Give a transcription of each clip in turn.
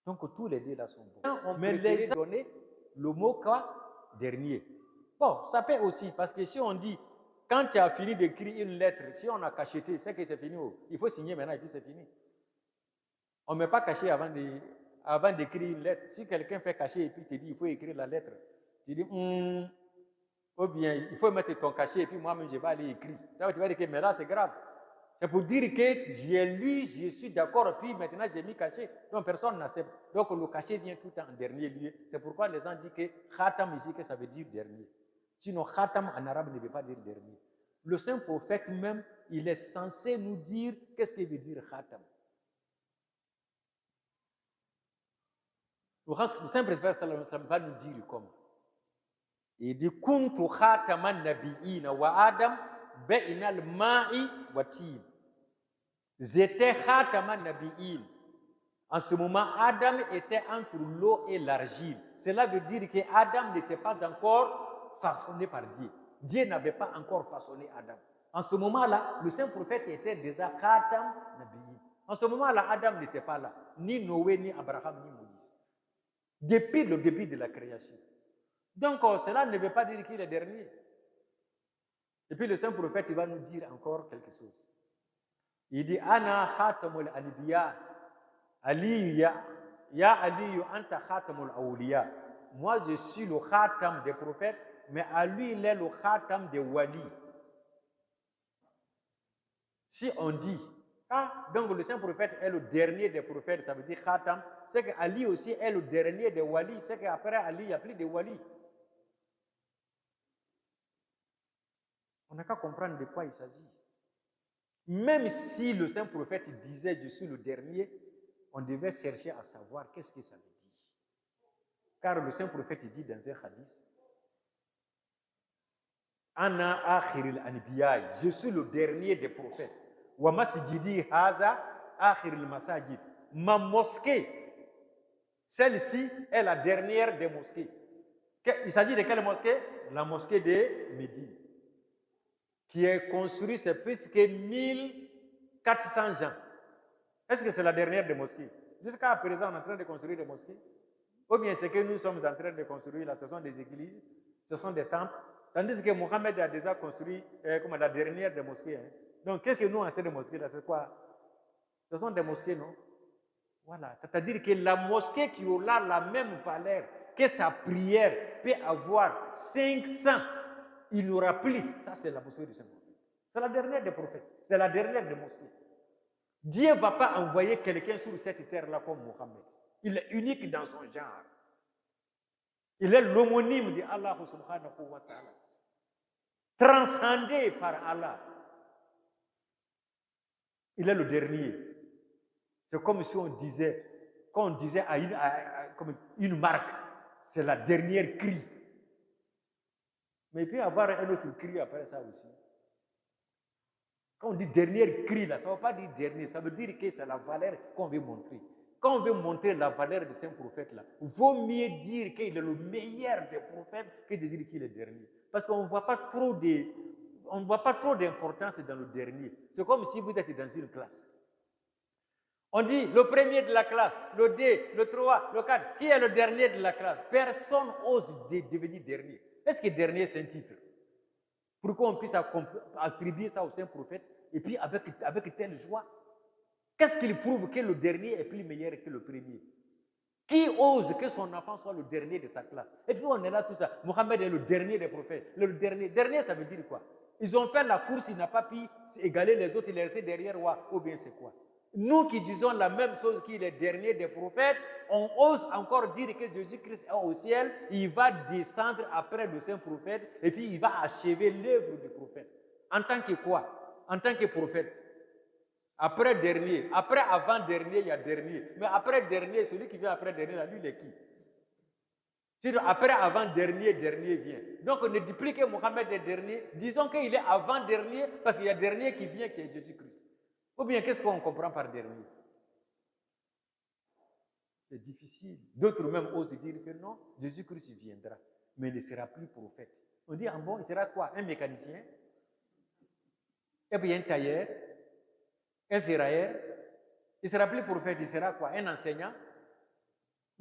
Donc tous les deux là sont bons. Mais les gens donner le mot quoi? Dernier. Bon, ça peut aussi, parce que si on dit, quand tu as fini d'écrire une lettre, si on a cacheté, c'est que c'est fini. Il faut signer maintenant et puis c'est fini. On ne met pas caché avant d'écrire une lettre. Si quelqu'un fait cacher et puis te dit, il faut écrire la lettre, tu dis, ou bien, il faut mettre ton cachet et puis moi-même, je vais aller écrire. Là, tu vas dire que, mais là, c'est grave. C'est pour dire que j'ai lu, je suis d'accord, puis maintenant j'ai mis cachet. Donc personne n'accepte. Donc le cachet vient tout en dernier lieu. C'est pourquoi les gens disent que khatam ici, que ça veut dire dernier. Sinon, khatam en arabe ne veut pas dire dernier. Le saint prophète même, il est censé nous dire qu'est-ce qu'il veut dire khatam. Le saint prophète va nous dire comment. Il dit kuntu khataman nabiyina wa adam bainal ma'i wa tin. J'étais khataman nabiyin. En ce moment, Adam était entre l'eau et l'argile. Cela veut dire que Adam n'était pas encore façonné par Dieu. Dieu n'avait pas encore façonné Adam. En ce moment-là, le saint prophète était déjà khatam nabiyin. En ce moment-là, Adam n'était pas là. Ni Noé, ni Abraham, ni Moïse. Depuis le début de la création. Donc, cela ne veut pas dire qu'il est dernier. Et puis le saint prophète, il va nous dire encore quelque chose. Il dit, Ana khatamul anbiya, Ali ya Ali anta khatamul awliya. Moi, je suis le khatam des prophètes, mais à lui, il est le khatam des wali. Si on dit, donc le saint prophète est le dernier des prophètes, ça veut dire khatam, c'est qu'Ali aussi est le dernier des wali, c'est qu'après Ali, il n'y a plus de wali. On n'a qu'à comprendre de quoi il s'agit. Même si le saint prophète disait je suis le dernier, on devait chercher à savoir qu'est-ce que ça veut dire. Car le saint prophète dit dans un hadith, Ana akhiril anbiyai, je suis le dernier des prophètes. Wa masjidi haza akhiril masajid. Ma mosquée, celle-ci est la dernière des mosquées. Il s'agit de quelle mosquée? La mosquée de Médine, qui est construite, c'est plus que 1400 gens. Est-ce que c'est la dernière des mosquées? Jusqu'à présent, on est en train de construire des mosquées. Ou bien ce que nous sommes en train de construire là, ce sont des églises, ce sont des temples. Tandis que Mohamed a déjà construit comme la dernière des mosquées. Hein. Donc, qu'est-ce que nous en train de mosquées là? C'est quoi? Ce sont des mosquées, non? Voilà. C'est-à-dire que la mosquée qui aura la même valeur que sa prière peut avoir 500, il n'aura plus. Ça, c'est la mosquée du Saint-Prophète. C'est la dernière des prophètes. C'est la dernière des mosquées. Dieu ne va pas envoyer quelqu'un sur cette terre-là comme Mohammed. Il est unique dans son genre. Il est l'homonyme de Allah subhanahu wa ta'ala. Transcendé par Allah. Il est le dernier. C'est comme si on disait, quand on disait comme une marque, c'est la dernière cri. Mais il peut y avoir un autre cri après ça aussi. Quand on dit dernière cri, là, ça ne veut pas dire dernier, ça veut dire que c'est la valeur qu'on veut montrer. Quand on veut montrer la valeur de ce prophète là, il vaut mieux dire qu'il est le meilleur des prophètes que de dire qu'il est dernier. Parce qu'on ne voit pas trop d'importance dans le dernier. C'est comme si vous êtes dans une classe. On dit le premier de la classe, le 2, le 3, le 4. Qui est le dernier de la classe? Personne n'ose devenir dernier. Est-ce que dernier c'est un titre? Pour qu'on puisse attribuer ça au saint prophète et puis avec telle joie. Qu'est-ce qu'il prouve que le dernier est plus meilleur que le premier? Qui ose que son enfant soit le dernier de sa classe? Et puis on est là tout ça. Mohammed est le dernier des prophètes. Le dernier. Dernier, ça veut dire quoi? Ils ont fait la course, il n'a pas pu égaler les autres, il est resté derrière moi. Ou bien c'est quoi? Nous qui disons la même chose qu'il est dernier des prophètes, on ose encore dire que Jésus-Christ est au ciel, il va descendre après le saint prophète et puis il va achever l'œuvre du prophète. En tant que quoi? En tant que prophète. Après dernier. Après avant-dernier, il y a dernier. Mais après dernier, celui qui vient après dernier, là, lui, il est qui? Sinon, après avant-dernier, dernier vient. Donc, on ne dit plus que Mohammed est dernier. Disons qu'il est avant-dernier parce qu'il y a dernier qui vient qui est Jésus-Christ. Ou bien, qu'est-ce qu'on comprend par dernier? C'est difficile. D'autres même osent dire que non, Jésus-Christ viendra, mais il ne sera plus prophète. On dit, ah bon, il sera quoi? Un mécanicien? Et puis un tailleur? Un ferrailleur? Il ne sera plus prophète, il sera quoi? Un enseignant?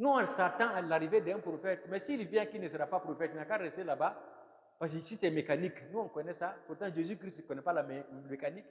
Nous, on s'attend à l'arrivée d'un prophète. Mais s'il vient qui ne sera pas prophète, il n'a qu'à rester là-bas. Parce que ici, c'est mécanique. Nous, on connaît ça. Pourtant, Jésus-Christ ne connaît pas la mécanique.